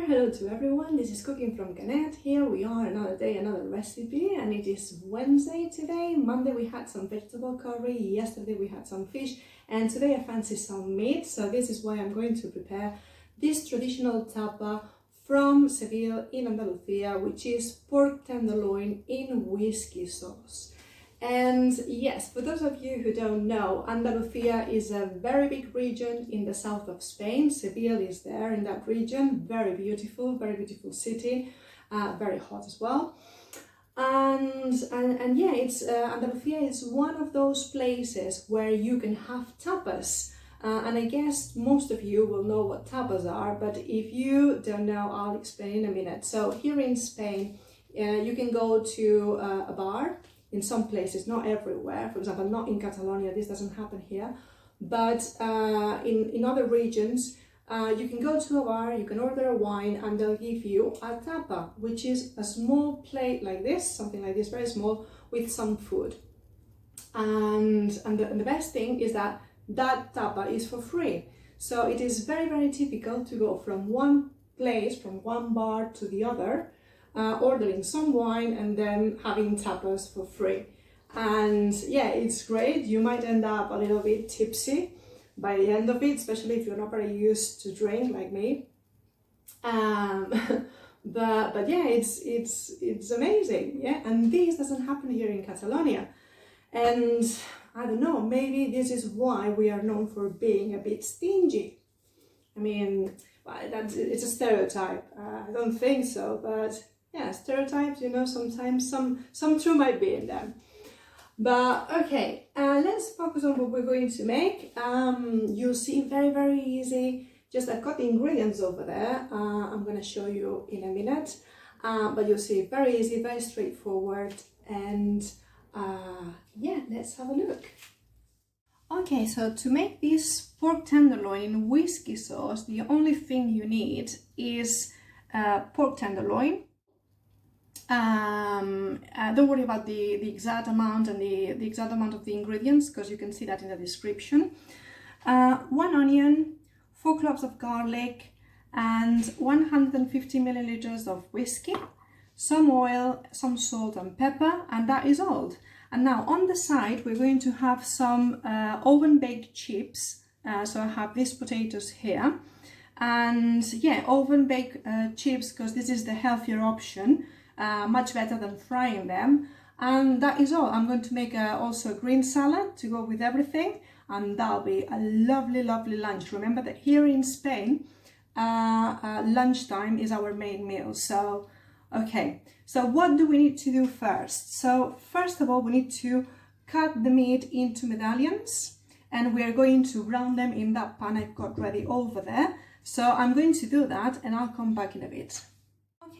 hello to everyone, this is Cooking from Canet. Here we are, another day, another recipe, and it is Wednesday today. Monday we had some vegetable curry, yesterday we had some fish, and today I fancy some meat, so this is why I'm going to prepare this traditional tapa from Seville in Andalucía, which is pork tenderloin in whiskey sauce. And yes, for those of you who don't know, Andalucía is a very big region in the south of Spain. Seville is there in that region, very beautiful city, very hot as well. And yeah, Andalucía is one of those places where you can have tapas. And I guess most of you will know what tapas are, but if you don't know, I'll explain in a minute. So here in Spain, you can go to a bar. In some places, not everywhere, for example, not in Catalonia, this doesn't happen here, but in other regions, you can go to a bar, you can order a wine, and they'll give you a tapa, which is a small plate like this, something like this, very small, with some food. And the best thing is that tapa is for free. So it is very typical to go from one place, from one bar to the other, ordering some wine and then having tapas for free. And yeah, it's great. You might end up a little bit tipsy by the end of it, especially if you're not very used to drink like me. But yeah, it's amazing. Yeah, and this doesn't happen here in Catalonia. And I don't know, maybe this is why we are known for being a bit stingy. I mean, well, it's a stereotype. I don't think so, but yeah, stereotypes, you know, sometimes some truth might be in them. But okay, let's focus on what we're going to make. You'll see very easy. Just I've got the ingredients over there. I'm going to show you in a minute. But you'll see very easy, very straightforward. And yeah, let's have a look. Okay, so to make this pork tenderloin in whiskey sauce, the only thing you need is pork tenderloin. Don't worry about the exact amount and the exact amount of the ingredients, because you can see that in the description. 1 onion, 4 cloves of garlic, and 150 milliliters of whiskey, some oil, some salt and pepper, and that is all. And now on the side we're going to have some oven baked chips. So I have these potatoes here, and yeah, oven baked chips, because this is the healthier option. Much better than frying them, and that is all. I'm going to make also a green salad to go with everything, and that'll be a lovely lunch. Remember that here in Spain, lunchtime is our main meal. So okay, so what do we need to do first? So first of all, we need to cut the meat into medallions, and we are going to brown them in that pan I've got ready over there. So I'm going to do that, and I'll come back in a bit.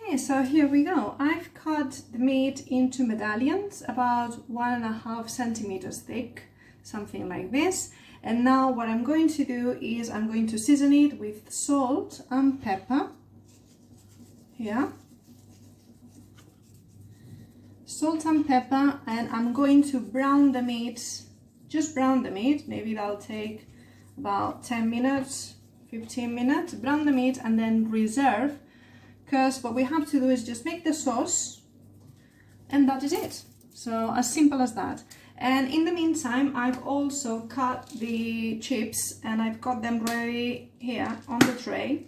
Okay, so here we go. I've cut the meat into medallions, about 1.5 centimeters thick, something like this. And now what I'm going to do is I'm going to season it with salt and pepper. Here. Salt and pepper, and I'm going to brown the meat, just brown the meat. Maybe that'll take about 10 minutes, 15 minutes. Brown the meat and then reserve. Because what we have to do is just make the sauce, and that is it. So as simple as that. And in the meantime, I've also cut the chips, and I've got them ready here on the tray.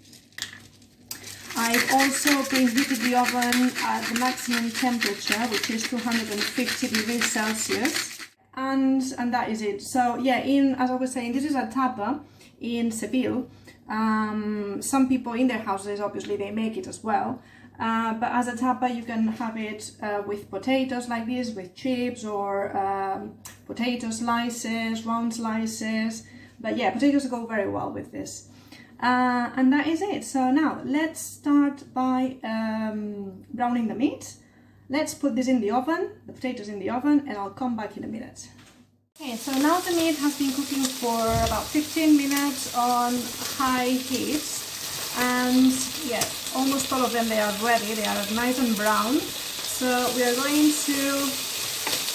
I've also preheated the oven at the maximum temperature, which is 250 degrees Celsius. And that is it. So yeah, as I was saying, this is a tapa in Seville. Some people in their houses, obviously they make it as well, but as a tapa you can have it with potatoes like this, with chips, or potato slices, round slices. But yeah, potatoes go very well with this, and that is it. So now let's start by browning the meat. Let's put this in the oven, the potatoes in the oven, and I'll come back in a minute. Okay, so now the meat has been cooking for about 15 minutes on high heat, and yeah, almost all of them, they are ready, they are nice and brown. So we are going to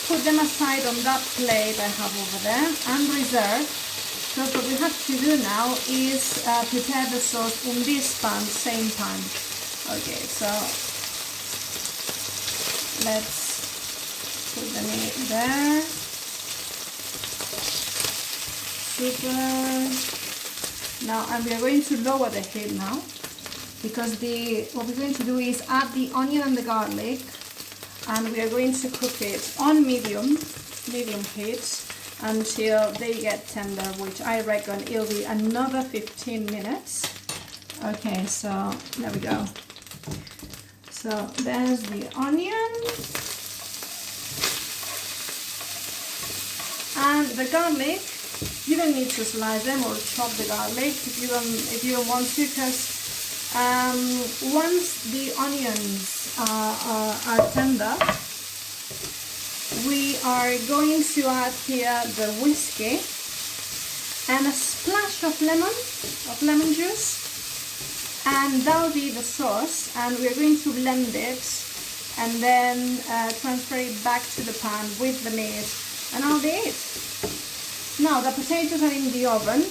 put them aside on that plate I have over there and reserve. So what we have to do now is prepare the sauce in this pan, same pan. Okay, so let's put the meat there. Super. Now, and we are going to lower the heat now, because what we're going to do is add the onion and the garlic, and we are going to cook it on medium heat until they get tender, which I reckon it'll be another 15 minutes. Okay, so there we go. So there's the onion and the garlic. You don't need to slice them or chop the garlic if you don't want to, because once the onions are tender, we are going to add here the whiskey and a splash of lemon juice, and that'll be the sauce, and we're going to blend it and then transfer it back to the pan with the meat, and that'll be it. Now the potatoes are in the oven.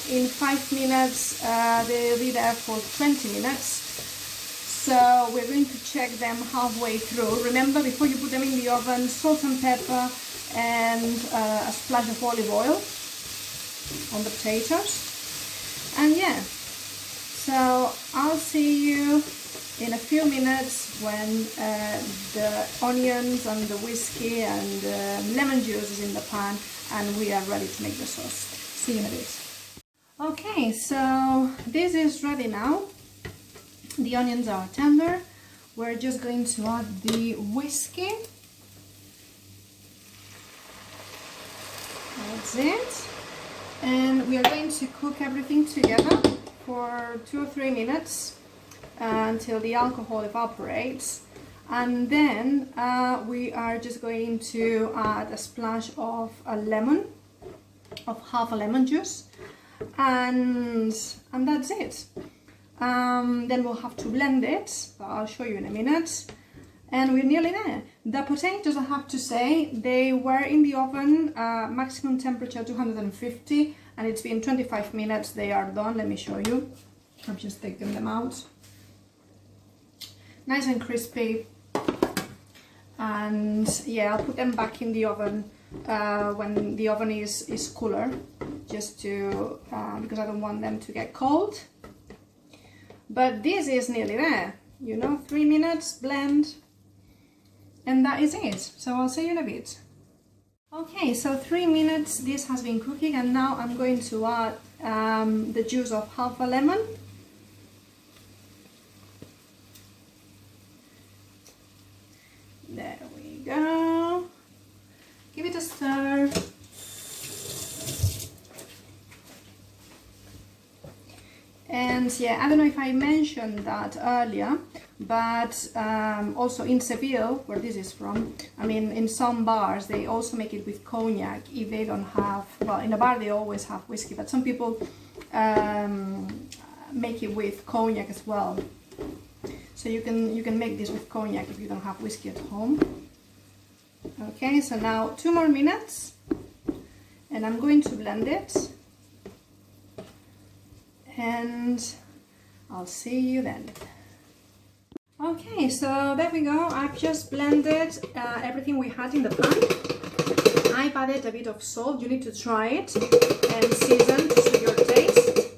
In 5 minutes, they'll be there for 20 minutes. So we're going to check them halfway through. Remember, before you put them in the oven, salt and pepper and a splash of olive oil on the potatoes. And yeah, so I'll see you in a few minutes when the onions and the whiskey and the lemon juice is in the pan and we are ready to make the sauce. See you in a bit. Okay, so this is ready now. The onions are tender. We're just going to add the whiskey. That's it. And we are going to cook everything together for 2 or 3 minutes until the alcohol evaporates. And then we are just going to add a splash of half a lemon juice, and that's it. Then we'll have to blend it, but I'll show you in a minute. And we're nearly there. The potatoes, I have to say, they were in the oven, maximum temperature 250, and it's been 25 minutes. They are done. Let me show you. I've just taken them out. Nice and crispy. And yeah, I'll put them back in the oven when the oven is cooler, just to because I don't want them to get cold. But this is nearly there, you know, 3 minutes, blend, and that is it. So I'll see you in a bit. Okay, so 3 minutes this has been cooking, and now I'm going to add the juice of half a lemon. There we go. Give it a stir. And yeah, I don't know if I mentioned that earlier, but also in Seville, where this is from, I mean, in some bars they also make it with cognac if they don't have, well, in a bar they always have whiskey, but some people make it with cognac as well. So you can make this with cognac if you don't have whiskey at home. Okay, so now 2 more minutes, and I'm going to blend it. And I'll see you then. Okay, so there we go. I've just blended everything we had in the pan. I've added a bit of salt. You need to try it and season to suit your taste.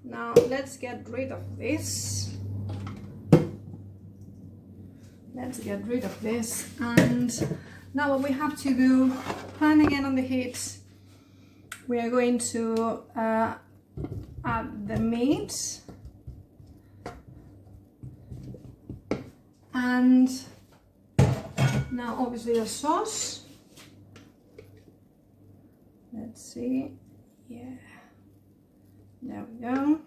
Now let's get rid of this. Let's get rid of this. And now what we have to do, pan again on the heat. We are going to add the meat, and now obviously the sauce. Let's see, yeah, there we go.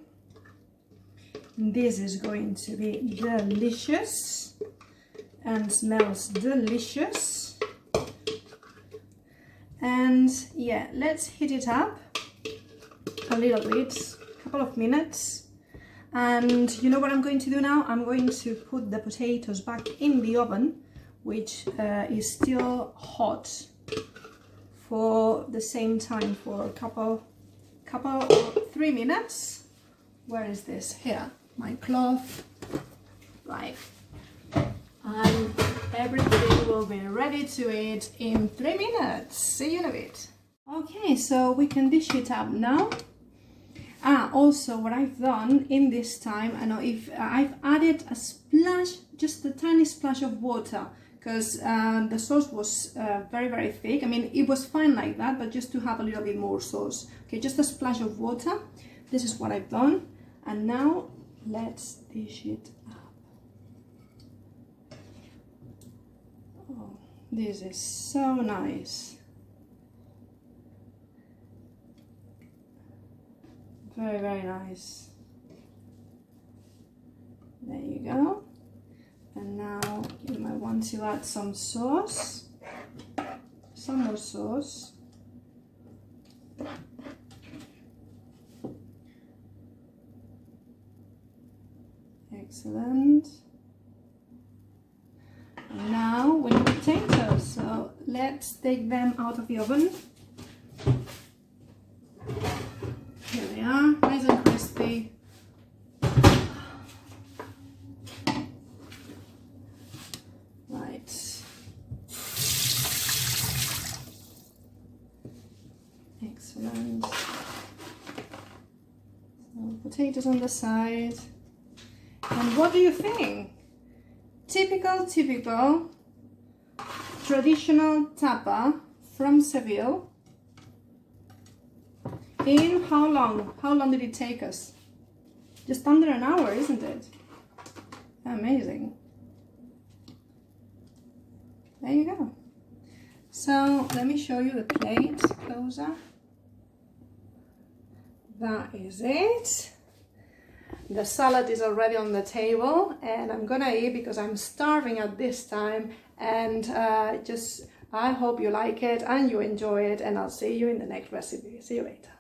This is going to be delicious and smells delicious. And yeah, let's heat it up a little bit, couple of minutes. And you know what I'm going to do now? I'm going to put the potatoes back in the oven, which is still hot, for the same time, for a couple 3 minutes. Where is this? Here. my cloth, right, and everything will be ready to eat in 3 minutes. See you in a bit. Okay, so we can dish it up now. Also what I've done in this time, I know if I've added a splash, just a tiny splash of water, because the sauce was very thick. I mean, it was fine like that, but just to have a little bit more sauce. Okay, just a splash of water. This is what I've done, and now let's dish it up. Oh, this is so nice. Very nice. There you go. And now you might want to add some sauce, some more sauce. Excellent. And now we need potatoes, so let's take them out of the oven. Here they are, nice and crispy. Right. Excellent. So potatoes on the side. And what do you think? Typical traditional tapa from Seville. In how long? How long did it take us? Just under an hour, isn't it? Amazing. There you go. So let me show you the plate closer. That is it. The salad is already on the table, and I'm gonna eat because I'm starving at this time. And I hope you like it and you enjoy it, and I'll see you in the next recipe. See you later.